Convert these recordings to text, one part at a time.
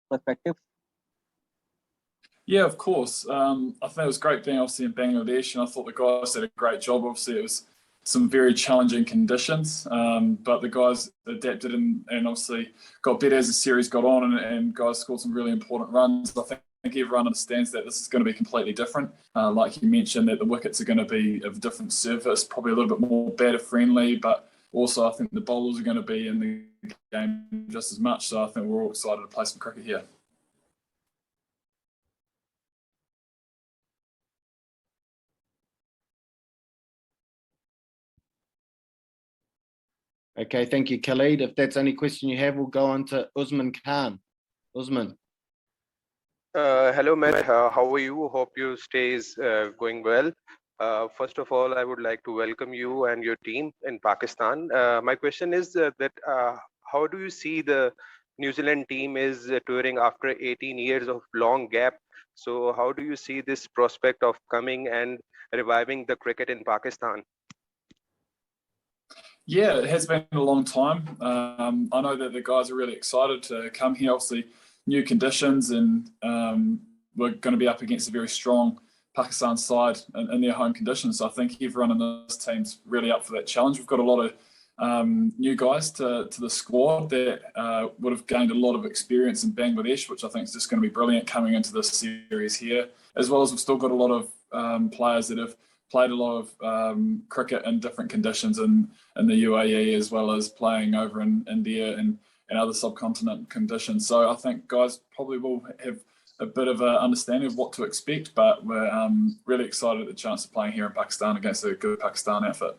perspective? Yeah, of course. I think it was great being obviously in Bangladesh, and I thought the guys did a great job. Obviously, it was some very challenging conditions, but the guys adapted and obviously got better as the series got on, and guys scored some really important runs. I think everyone understands that this is going to be completely different. Like you mentioned, that the wickets are going to be of a different surface, probably a little bit more batter friendly, but also I think the bowlers are going to be in the game just as much. So I think we're all excited to play some cricket here. Okay, thank you, Khalid. If that's the only question you have, we'll go on to Usman Khan. Usman. Hello, Matt. How are you? Hope your stay is going well. First of all, I would like to welcome you and your team in Pakistan. My question is that how do you see the New Zealand team is touring after 18 years of long gap? So how do you see this prospect of coming and reviving the cricket in Pakistan? Yeah, it has been a long time. I know that the guys are really excited to come here. Obviously, new conditions, and we're going to be up against a very strong Pakistan side in their home conditions. So I think everyone in this team's really up for that challenge. We've got a lot of new guys to the squad that would have gained a lot of experience in Bangladesh, which I think is just going to be brilliant coming into this series here. As well as we've still got a lot of players that have played a lot of cricket in different conditions in the UAE, as well as playing over in India and other subcontinent conditions. So I think guys probably will have a bit of an understanding of what to expect, but we're really excited at the chance of playing here in Pakistan against a good Pakistan outfit.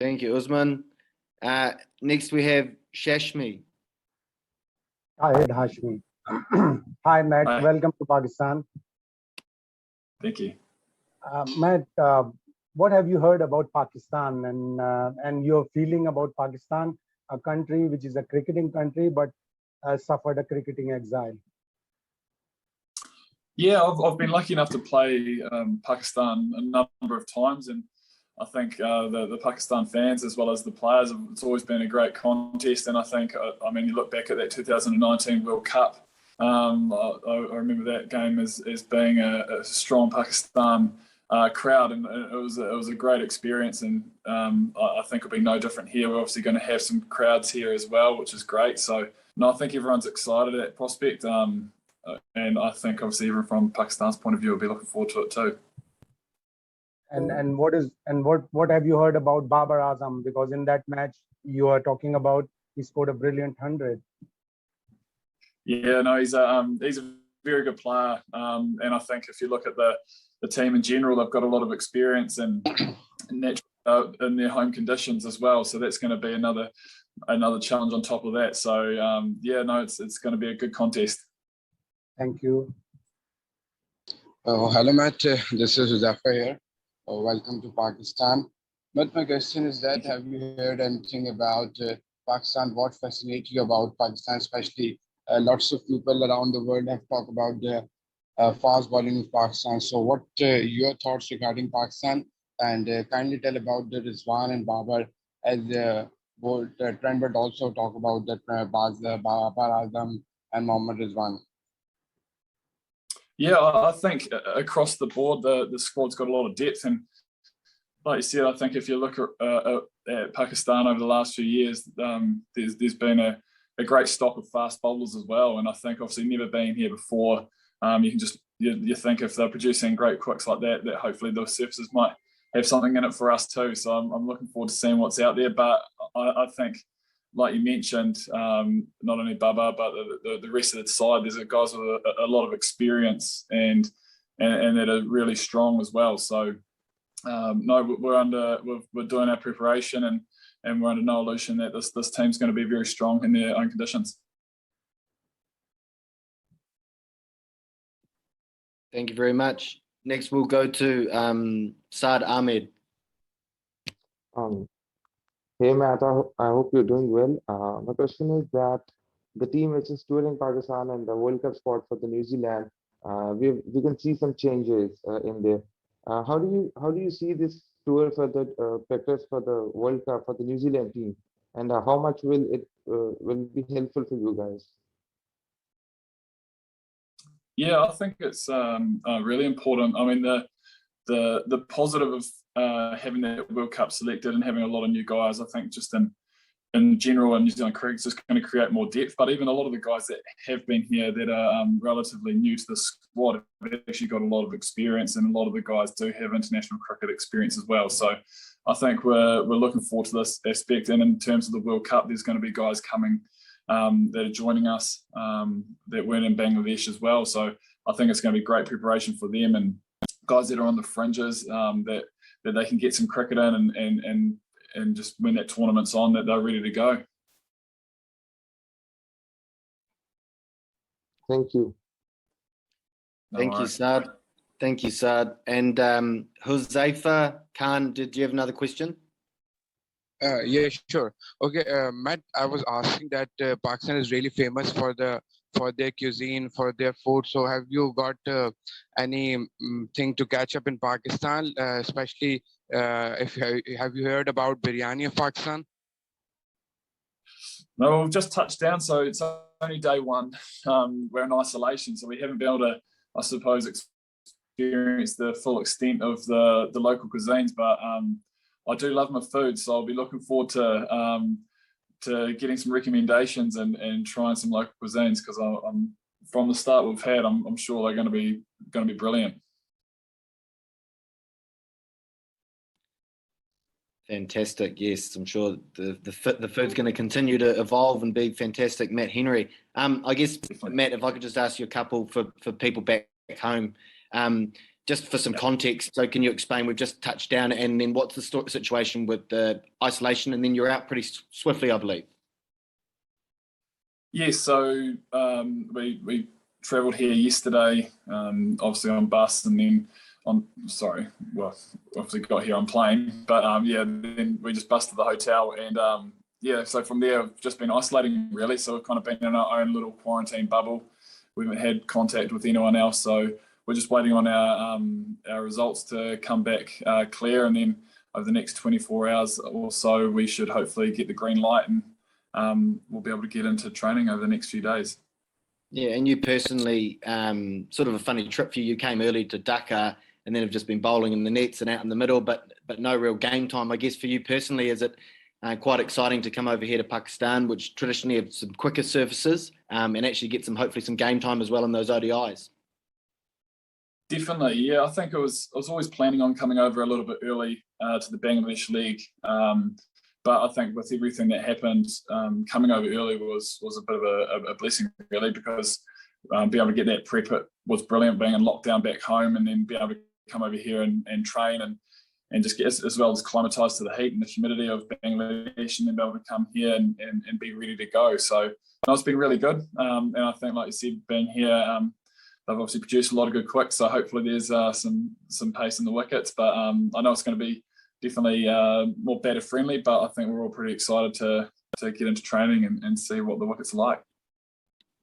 Thank you, Usman. Next we have Shashmi. Hi, Hashmi. Hi, Matt. Hi. Welcome to Pakistan. Thank you. Matt, what have you heard about Pakistan and your feeling about Pakistan, a country which is a cricketing country but has suffered a cricketing exile? Yeah, I've been lucky enough to play Pakistan a number of times, and I think the Pakistan fans as well as the players, it's always been a great contest. And I think, I mean, you look back at that 2019 World Cup, I remember that game as being a strong Pakistan crowd, and it was a great experience. And I think it'll be no different here. We're obviously going to have some crowds here as well, which is great. So no, I think everyone's excited at that prospect, and I think obviously everyone from Pakistan's point of view will be looking forward to it too. And what have you heard about Babar Azam? Because in that match you are talking about, he scored a brilliant 100. Yeah, no, he's a very good player, and I think if you look at the team in general, they've got a lot of experience and in their home conditions as well. So that's going to be another challenge on top of that. So yeah, no, it's going to be a good contest. Thank you. Hello, Matt. This is Zafar here. Welcome to Pakistan. But my question is that, have you heard anything about Pakistan? What fascinates you about Pakistan, especially lots of people around the world have talked about the fast bowling of Pakistan. So what your thoughts regarding Pakistan? And kindly tell about the Rizwan and Babar, as Trent would also talk about that Babar Azam and Mohammad Rizwan. Yeah, I think across the board, the squad's got a lot of depth. And like you said, I think if you look at Pakistan over the last few years, there's been a great stock of fast bowlers as well. And I think obviously never been here before, you can just, you think if they're producing great quicks like that hopefully those surfaces might have something in it for us too. So I'm looking forward to seeing what's out there. But I think, like you mentioned, not only Baba, but the rest of the side, there's guys with a lot of experience and that are really strong as well. So no, we're doing our preparation, and we're under no illusion that this team's going to be very strong in their own conditions. Thank you very much. Next, we'll go to Saad Ahmed. Hey Matt, I hope you're doing well. My question is that the team which is touring Pakistan and the World Cup spot for the New Zealand, we can see some changes in there. How do you see this tour for the practice for the World Cup for the New Zealand team, and how much will it will be helpful for you guys? Yeah, I think it's really important. I mean, the positive of having that World Cup selected and having a lot of new guys, I think just in general in New Zealand cricket is just going to create more depth. But even a lot of the guys that have been here that are relatively new to the squad have actually got a lot of experience, and a lot of the guys do have international cricket experience as well. So I think we're looking forward to this aspect. And in terms of the World Cup, there's going to be guys coming that are joining us that weren't in Bangladesh as well. So I think it's going to be great preparation for them and guys that are on the fringes that they can get some cricket in and just when that tournament's on, that they're ready to go. Thank you. Thank you, Saad. Thank you, Saad. And Huzaifa Khan, did you have another question? Yeah, sure. Okay, Matt, I was asking that Pakistan is really famous for their cuisine, for their food. So have you got any thing to catch up in Pakistan, especially if have you heard about biryani of Pakistan? No, we've just touched down, so it's only day one. We're in isolation, so we haven't been able to, I suppose, experience the full extent of the local cuisines. But I do love my food, so I'll be looking forward to getting some recommendations and trying some local cuisines, because I'm from the start we've had, I'm sure they're going to be brilliant. Fantastic. Yes, I'm sure the food's going to continue to evolve and be fantastic. Matt Henry. I guess, Definitely. Matt, if I could just ask you a couple for people back home, just for some context. So can you explain, we've just touched down, and then what's the situation with the isolation, and then you're out pretty swiftly, I believe. Yes, so we travelled here yesterday, obviously on bus, and then obviously got here on plane, but then we just busted the hotel, and so from there I've just been isolating really. So we've kind of been in our own little quarantine bubble. We haven't had contact with anyone else, so we're just waiting on our results to come back clear, and then over the next 24 hours or so we should hopefully get the green light, and we'll be able to get into training over the next few days. Yeah, and you personally, sort of a funny trip for you. You came early to Dhaka and then have just been bowling in the nets and out in the middle, but no real game time. I guess for you personally, is it quite exciting to come over here to Pakistan, which traditionally have some quicker surfaces, and actually get hopefully some game time as well in those ODIs? Definitely, yeah. I think I was always planning on coming over a little bit early to the Bangladesh League, but I think with everything that happened, coming over early was a bit of a blessing really, because being able to get that prep, it was brilliant being in lockdown back home, and then be able to come over here and train and just get as well as acclimatise to the heat and the humidity of Bangladesh, and then be able to come here and be ready to go. So it's been really good, and I think, like you said, being here, they've obviously produced a lot of good quicks, so hopefully there's some pace in the wickets. But I know it's going to be definitely more batter friendly, but I think we're all pretty excited to get into training and see what the wickets are like.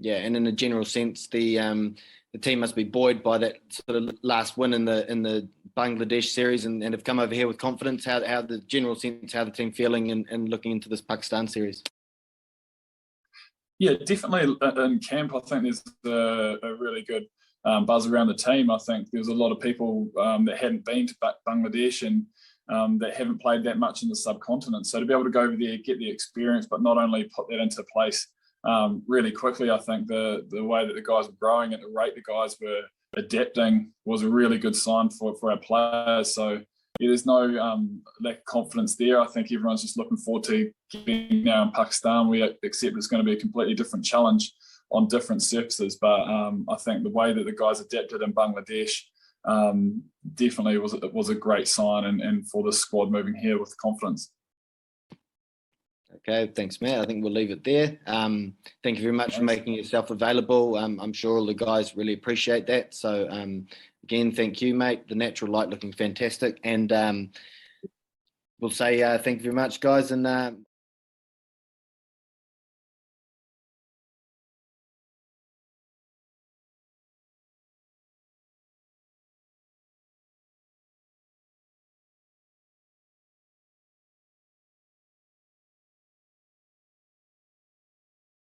Yeah, and in a general sense, the team must be buoyed by that sort of last win in the Bangladesh series, and have come over here with confidence. How the general sense, how the team feeling and looking into this Pakistan series? Yeah, definitely in camp, I think there's a really good buzz around the team. I think there's a lot of people that hadn't been to Bangladesh and that haven't played that much in the subcontinent. So to be able to go over there, get the experience, but not only put that into place really quickly, I think the way that the guys were growing at the rate the guys were adapting was a really good sign for our players. So yeah, there's no lack of confidence there. I think everyone's just looking forward to getting now in Pakistan. We accept it's going to be a completely different challenge on different surfaces, but I think the way that the guys adapted in Bangladesh definitely was a great sign, and for the squad moving here with confidence. Okay, thanks, Matt. I think we'll leave it there. Thank you very much for making yourself available. I'm sure all the guys really appreciate that. So again, thank you, mate. The natural light looking fantastic. And we'll say thank you very much, guys. And